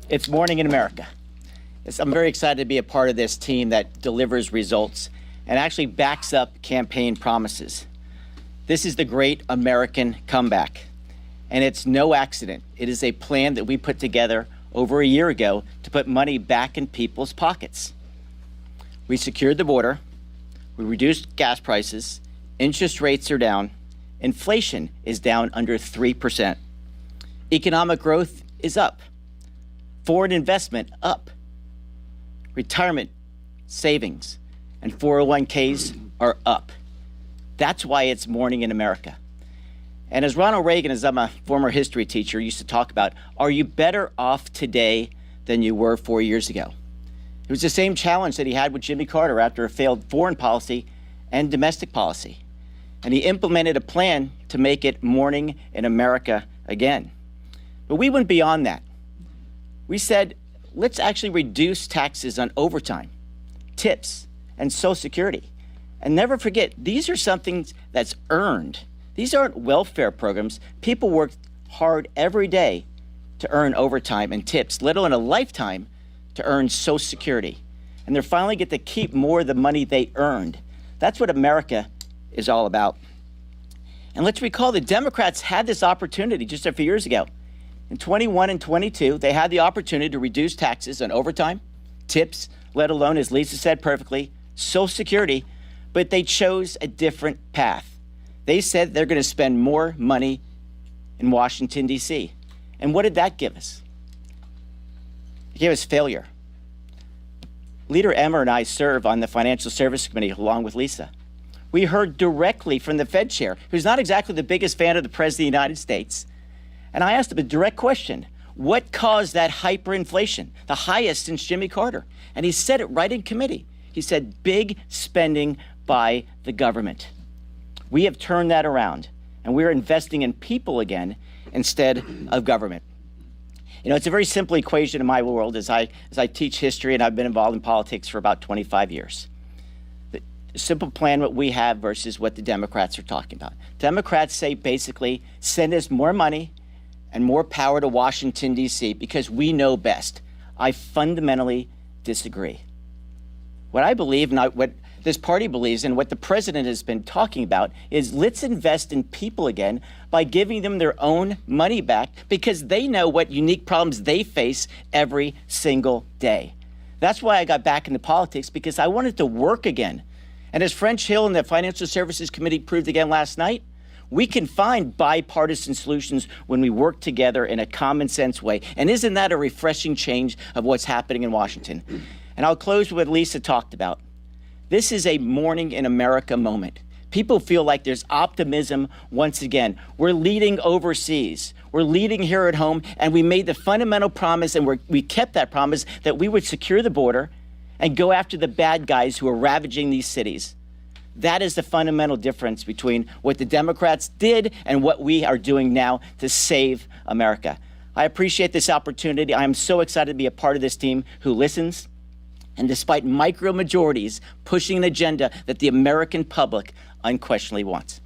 It's morning in America. I'm very excited to be a part of this team that delivers results and actually backs up campaign promises. This is the great American comeback, and it's no accident. It is a plan that we put together over a year ago to put money back in people's pockets. We secured the border, we reduced gas prices, interest rates are down, inflation is down under 3%. Economic growth is up, foreign investment up, retirement savings and 401ks are up. That's why it's morning in America. And as Ronald Reagan, as I'm a former history teacher, used to talk about, are you better off today than you were 4 years ago? It was the same challenge that he had with Jimmy Carter after a failed foreign policy and domestic policy. And he implemented a plan to make it morning in America again. But we went beyond that. We said, let's actually reduce taxes on overtime, tips, and Social Security. And never forget, these are something that's earned. These aren't welfare programs. People work hard every day to earn overtime and tips, let alone a lifetime to earn Social Security. And they finally get to keep more of the money they earned. That's what America is all about. And let's recall the Democrats had this opportunity just a few years ago. In 21 and 22, they had the opportunity to reduce taxes on overtime, tips, let alone, as Lisa said perfectly, Social Security, but they chose a different path. They said they're going to spend more money in Washington, D.C. And what did that give us? It gave us failure. Leader Emmer and I serve on the Financial Services Committee along with Lisa. We heard directly from the Fed chair, who's not exactly the biggest fan of the President of the United States. And I asked him a direct question. What caused that hyperinflation, the highest since Jimmy Carter? And he said it right in committee. He said, big spending by the government. We have turned that around, and we're investing in people again instead of government. You know, it's a very simple equation in my world as I teach history, and I've been involved in politics for about 25 years. The simple plan what we have versus what the Democrats are talking about. Democrats say basically, send us more money and more power to Washington, D.C., because we know best. I fundamentally disagree. What I believe, and what this party believes, and what the president has been talking about, is let's invest in people again by giving them their own money back, because they know what unique problems they face every single day. That's why I got back into politics, because I wanted to work again. And as French Hill and the Financial Services Committee proved again last night, we can find bipartisan solutions when we work together in a common sense way. And isn't that a refreshing change of what's happening in Washington? And I'll close with what Lisa talked about. This is a morning in America moment. People feel like there's optimism once again. We're leading overseas. We're leading here at home, and we made the fundamental promise, and we kept that promise, that we would secure the border and go after the bad guys who are ravaging these cities. That is the fundamental difference between what the Democrats did and what we are doing now to save America. I appreciate this opportunity. I am so excited to be a part of this team who listens, and despite micro majorities, pushing an agenda that the American public unquestionably wants.